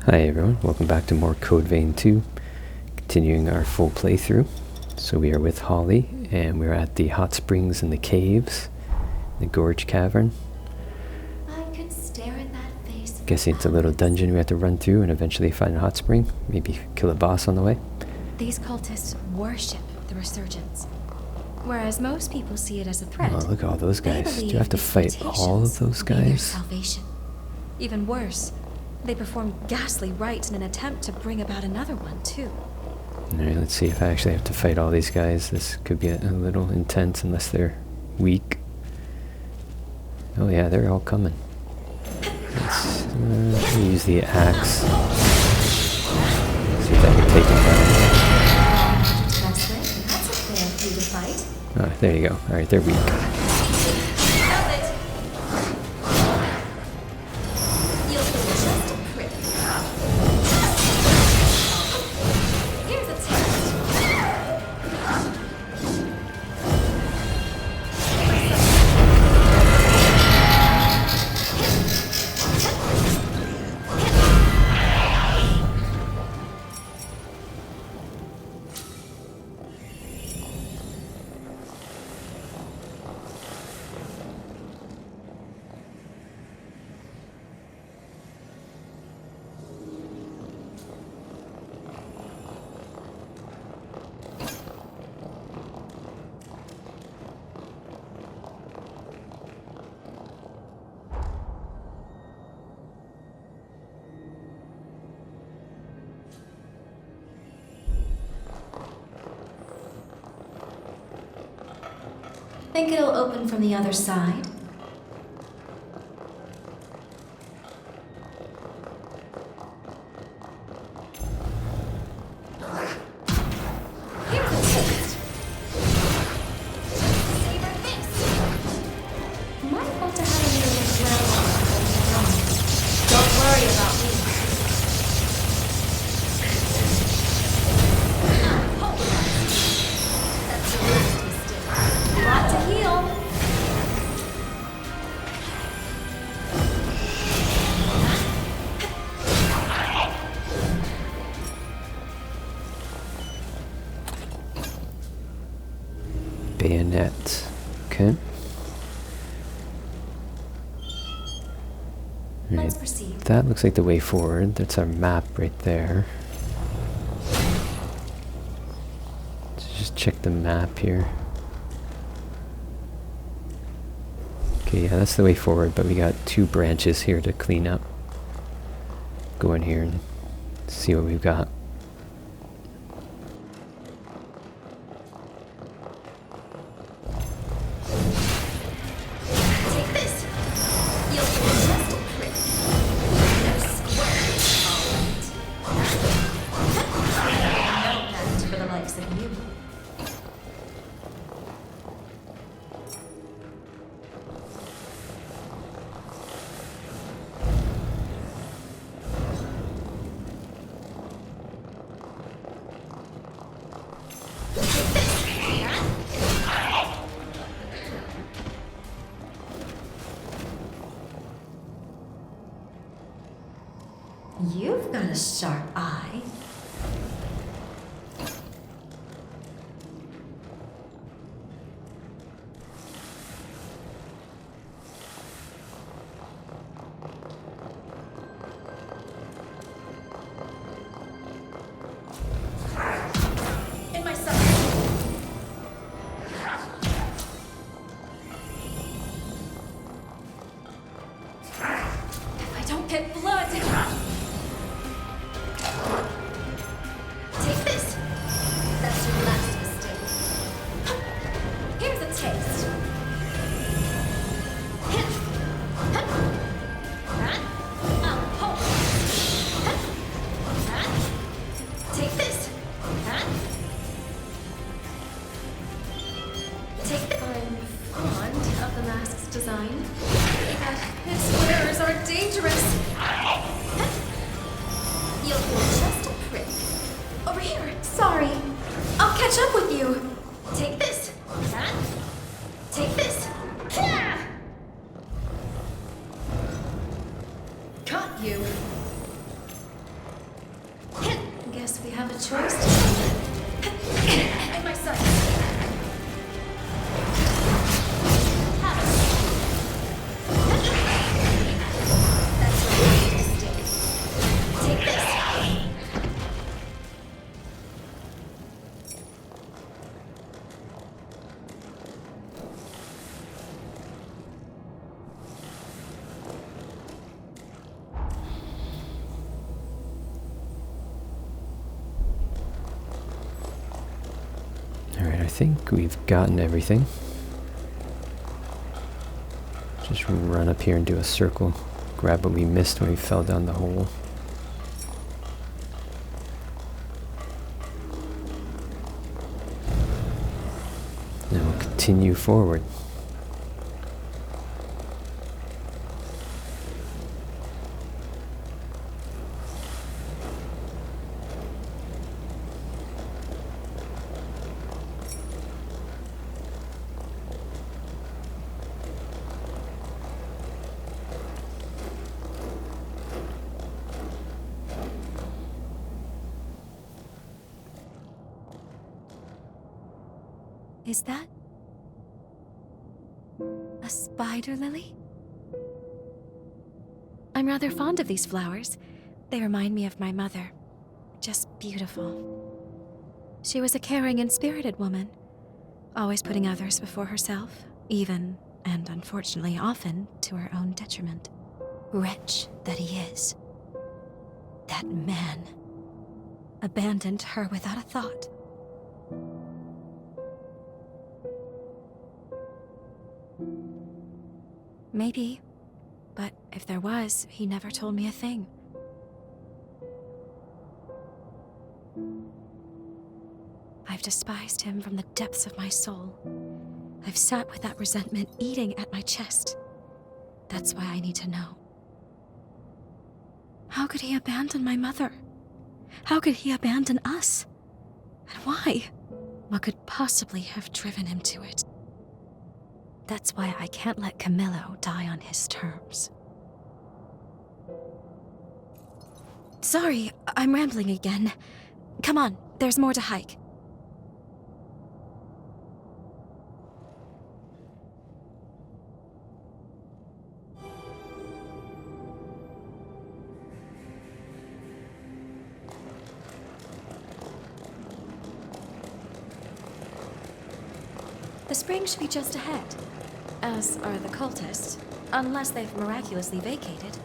Hi everyone, welcome back to more Code Vein 2, continuing our full playthrough. So we are with Holly, and we're at the hot springs and the caves, the Gorge Cavern. I could stare at that face. Guessing it's a little dungeon we have to run through and eventually find a hot spring, maybe kill a boss on the way. These cultists worship the resurgence, whereas most people see it as a threat. Oh, look at all those guys. Do you have to these fight all of those mutations will be their guys? salvation. Even worse, they perform ghastly rites in an attempt to bring about another one, too. Alright, let's see if I actually have to fight all these guys. This could be a little intense unless they're weak. Oh yeah, they're all coming. Let's use the axe. See if I can take them down. That's a fair few to fight. Oh, there you go. Alright, they're weak. You'll feel just a prick. Here's a test. Think it'll open from the other side? Here's a taste. Savor this. Might want to have a little ground. Don't worry about me. That's your last mistake. Got to heal. Bayonet. Okay. Let's Alright, proceed. that looks like the way forward. That's our map right there. Let's just check the map here. Okay, yeah, that's the way forward, but we got two branches here to clean up. Go in here and see what we've got. Take this. You'll feel just a prick. No squares, all right. No pact for the likes of you. You've got a sharp eye. In my sight. If I don't get blood. Take this. That's your last mistake. Here's a taste. I'll hold it. Take this. Take it. I'm fond of the mask's design, but its wearers are dangerous. have a choice to make. In my sight. Have it. That's your mistake. Take this. Alright, I think we've gotten everything. Just run up here and do a circle. Grab what we missed when we fell down the hole. Then we'll continue forward. Is that a spider lily? I'm rather fond of these flowers. They remind me of my mother. Just beautiful. She was a caring and spirited woman, always putting others before herself, even, and unfortunately often, to her own detriment. Wretch that he is. That man abandoned her without a thought. Maybe, but if there was, he never told me a thing. I've despised him from the depths of my soul. I've sat with that resentment eating at my chest. That's why I need to know. How could he abandon my mother? How could he abandon us? And why? What could possibly have driven him to it? That's why I can't let Camillo die on his terms. Sorry, I'm rambling again. Come on, there's more to hike. The spring should be just ahead, as are the cultists, unless they've miraculously vacated.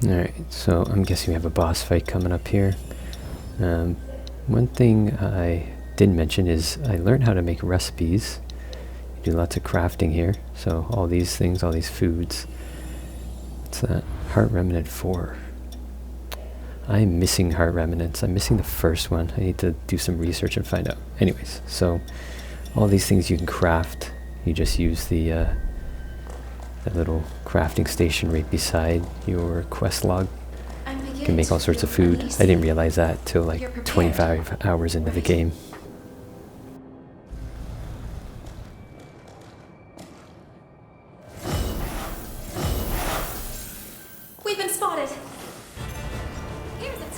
Alright, so I'm guessing we have a boss fight coming up here. One thing I didn't mention is I learned how to make recipes. You do lots of crafting here, so all these things, all these foods. What's that? Heart Remnant 4. I'm missing Heart Remnants. I'm missing the first one. I need to do some research and find out. Anyways, so all these things you can craft. You just use the that little crafting station right beside your quest log. You can make all sorts of food. I didn't realize that till like 25 hours into the game. We've been spotted! Here's it!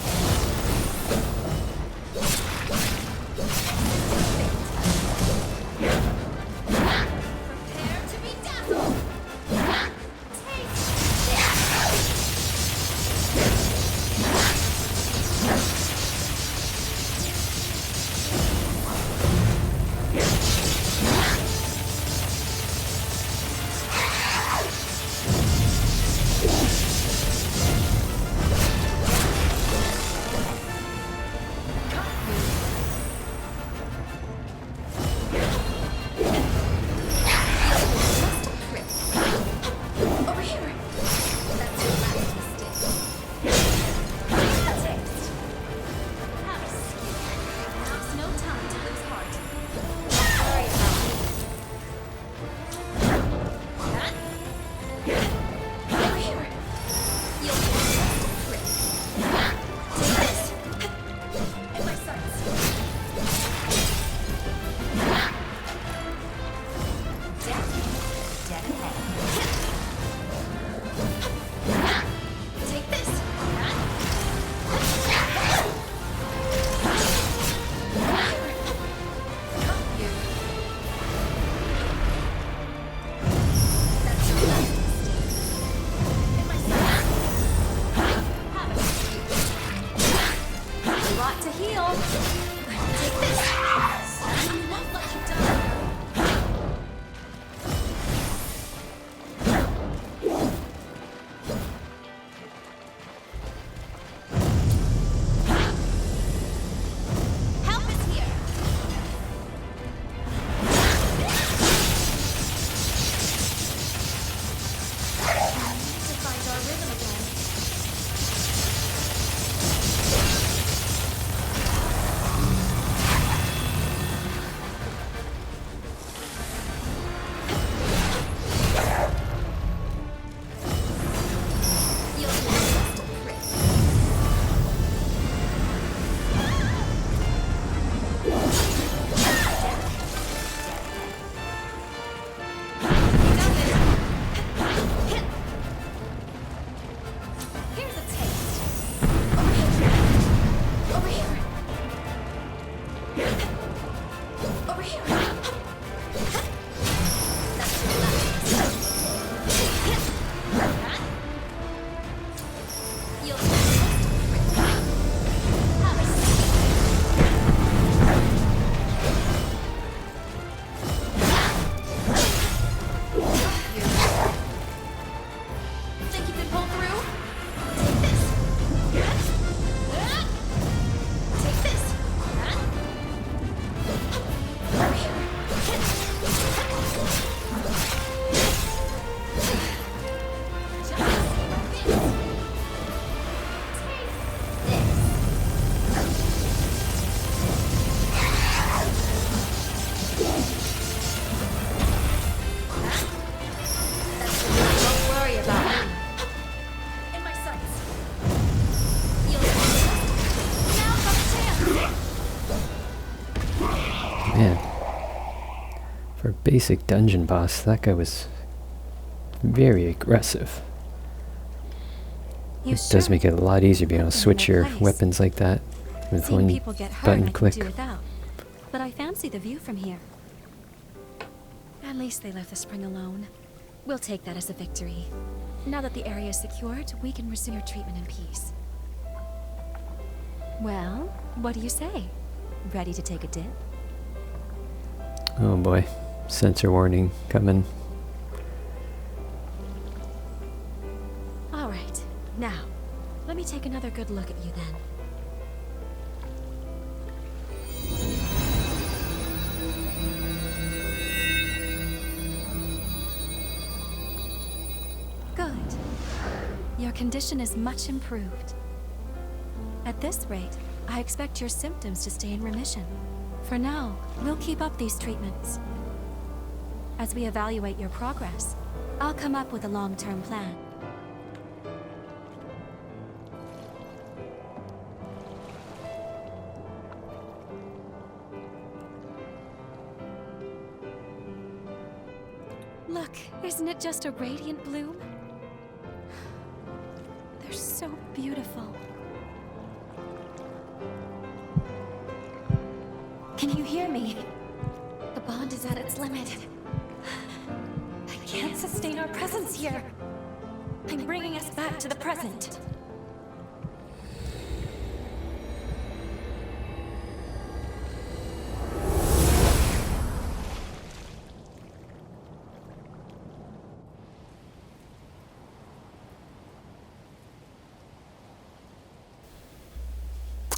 Prepare to be dazzled! lot to heal. Take this. I won't let you die. Help is here. We need to find our rhythm again. You'll be just a prick. Here's a taste. Over here. Over here. That's your last. You'll have a seat. Think you can pull through? Take this. Take this. Over here. Just like this. Take this. Don't worry about me. In my sights. You'll now have a chance. Man. For a basic dungeon boss, that guy was very aggressive. You It does make it a lot easier being able to put them in switch their your place. weapons like that with Seeing one people get hurt button I click. could do without. But I fancy the view from here. At least they left the spring alone. We'll take that as a victory. Now that the area is secured, we can resume your treatment in peace. Well, what do you say? Ready to take a dip? Oh boy. Sensor warning coming. All right. Now, let me take another good look at you then. Good. Your condition is much improved. At this rate, I expect your symptoms to stay in remission. For now, we'll keep up these treatments. As we evaluate your progress, I'll come up with a long-term plan. Look, isn't it just a radiant bloom? They're so beautiful. Can you hear me? The bond is at its limit. I can't sustain our presence here. I'm bringing us back to the present.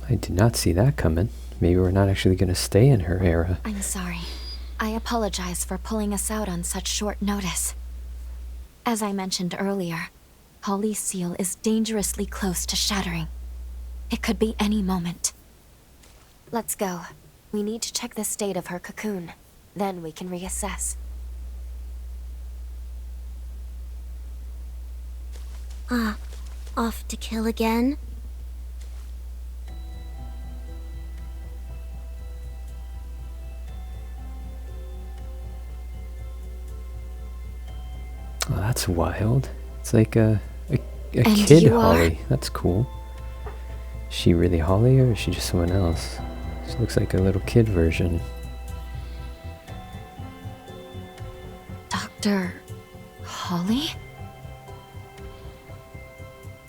I did not see that coming. Maybe we're not actually going to stay in her era. I'm sorry. I apologize for pulling us out on such short notice. As I mentioned earlier, Holy Seal is dangerously close to shattering. It could be any moment. Let's go. We need to check the state of her cocoon. Then we can reassess. Off to kill again? Oh, that's wild. It's like a And kid you are- Holly. That's cool. Is she really Holly or is she just someone else? She looks like a little kid version. Dr. Holly?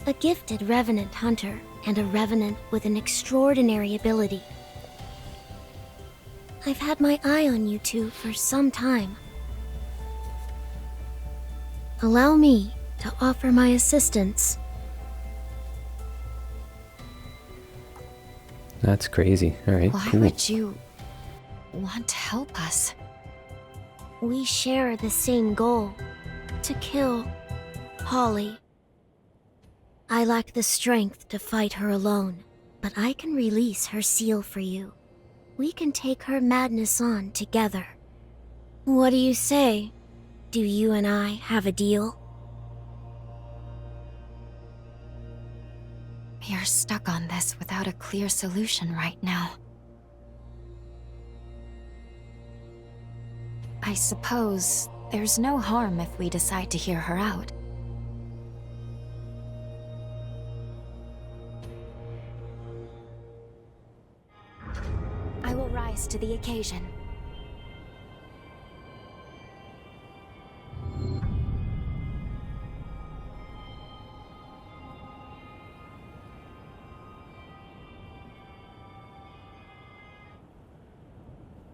A gifted revenant hunter and a revenant with an extraordinary ability. I've had my eye on you two for some time. Allow me to offer my assistance. That's crazy. Alright, Why cool. would you want to help us? We share the same goal, to kill Holly. I lack the strength to fight her alone, but I can release her seal for you. We can take her madness on together. What do you say? Do you and I have a deal? We are stuck on this without a clear solution right now. I suppose there's no harm if we decide to hear her out. I will rise to the occasion.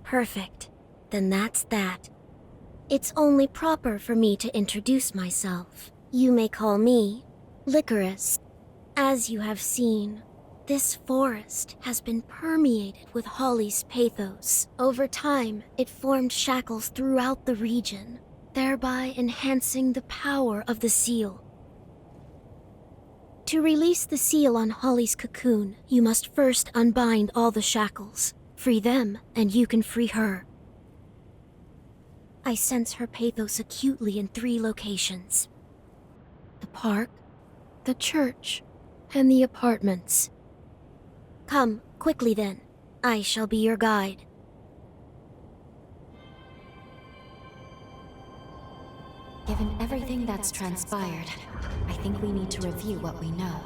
Perfect. Then that's that. It's only proper for me to introduce myself. You may call me Lycoris. As you have seen, this forest has been permeated with Holly's pathos. Over time, it formed shackles throughout the region, thereby enhancing the power of the seal. To release the seal on Holly's cocoon, you must first unbind all the shackles. Free them, and you can free her. I sense her pathos acutely in 3 locations: the park, the church, and the apartments. Come, quickly then. I shall be your guide. Given everything that's transpired, I think we need to review what we know.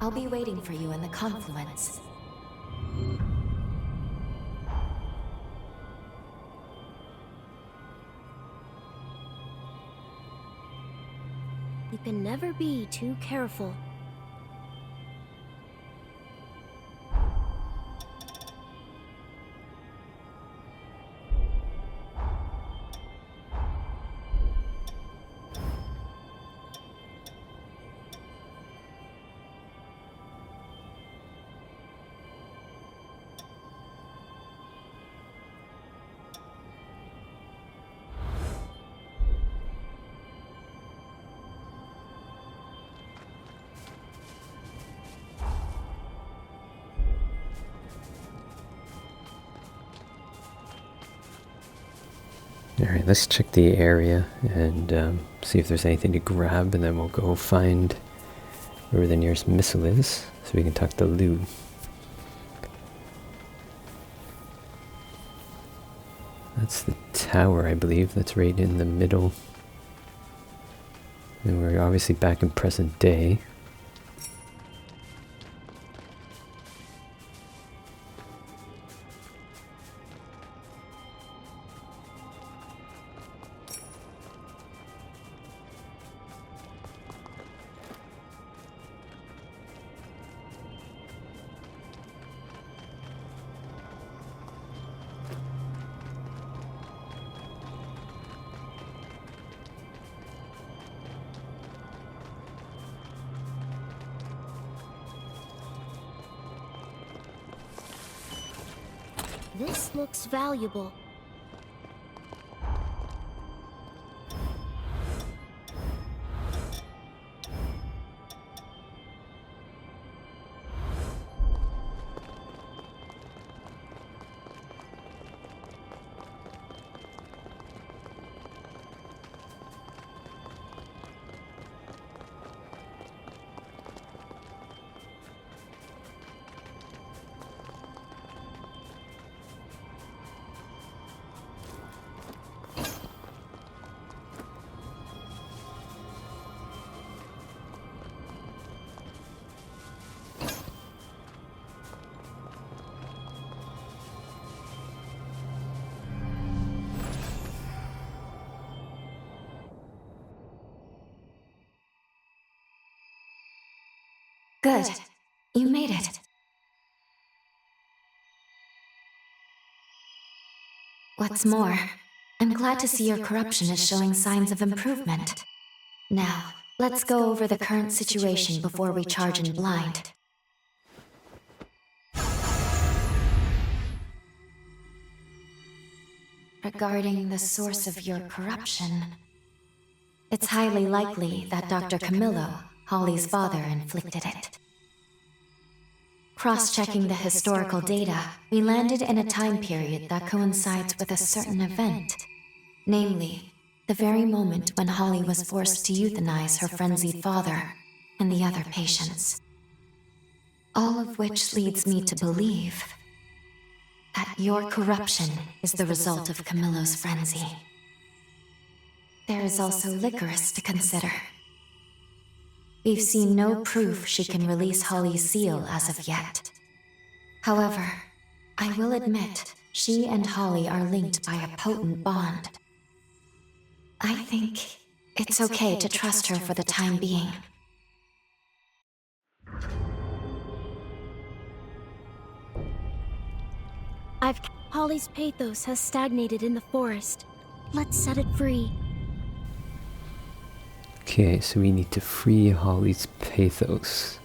I'll be waiting for you in the confluence. You can never be too careful. Alright, let's check the area and see if there's anything to grab, and then we'll go find where the nearest missile is, so we can talk to Lou. That's the tower, I believe. That's right in the middle. And we're obviously back in present day. This looks valuable. Good. You made it. What's more, I'm glad to see your corruption is showing signs of improvement. Now, let's go over the current situation before we charge in blind. Regarding the source of your corruption, it's highly likely that Dr. Camillo, Holly's father, inflicted it. Cross-checking the historical data, we landed in a time period that coincides with a certain event. Namely, the very moment when Holly was forced to euthanize her frenzied father and the other patients. All of which leads me to believe that your corruption is the result of Camillo's frenzy. There is also Lycoris to consider. We've seen no proof she can release Holly's seal as of yet. However, I will admit she and Holly are linked by a potent bond. I think it's okay to trust her for the time being. Holly's pathos has stagnated in the forest. Let's set it free. Okay, so we need to free Holly's pathos.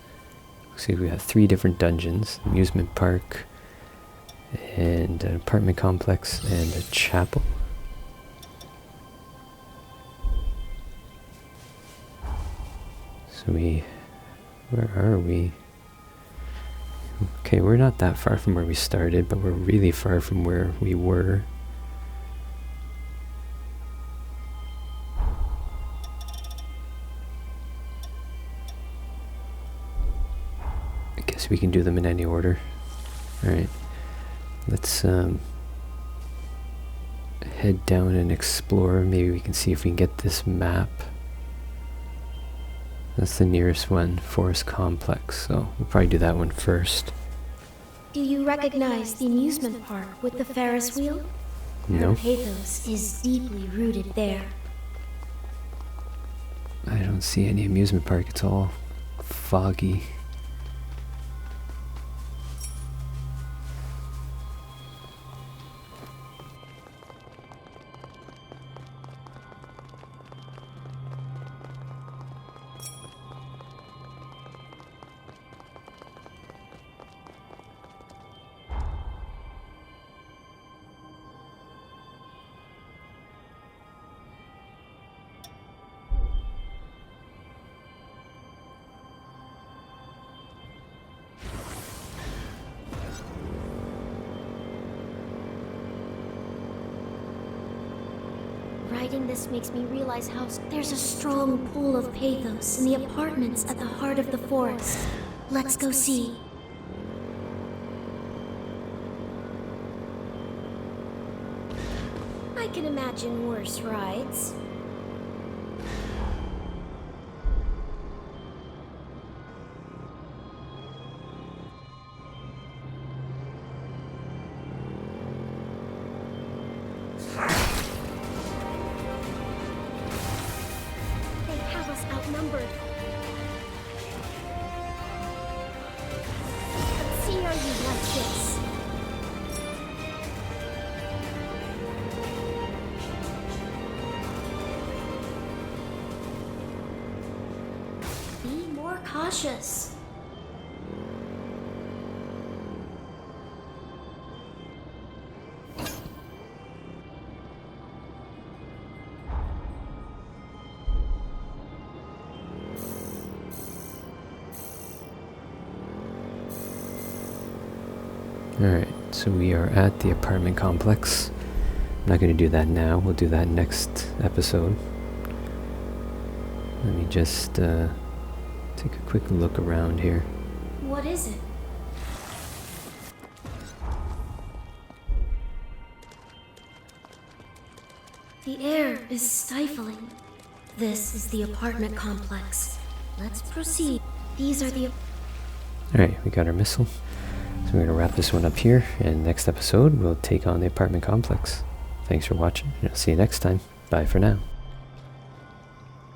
Looks like we have 3 different dungeons: amusement park, and an apartment complex, and a chapel. So where are we? Okay, we're not that far from where we started, but we're really far from where we were. I guess we can do them in any order. Alright, let's head down and explore. Maybe we can see if we can get this map. That's the nearest one, Forest Complex, so we'll probably do that one first. Do you recognize the amusement park with the Ferris wheel? No. Her pathos is deeply rooted there. I don't see any amusement park, it's all foggy. Writing this makes me realize how there's a strong pull of pathos in the apartments at the heart of the forest. Let's go see. I can imagine worse rides. Outnumbered. Let's see how you like this. Be more cautious. Alright, so we are at the apartment complex. I'm not going to do that now, we'll do that next episode. Let me just take a quick look around here. What is it? The air is stifling. This is the apartment complex. Let's proceed. These are the... Alright, we got our missile. So we're going to wrap this one up here, and next episode we'll take on the apartment complex. Thanks for watching, and I'll see you next time. Bye for now.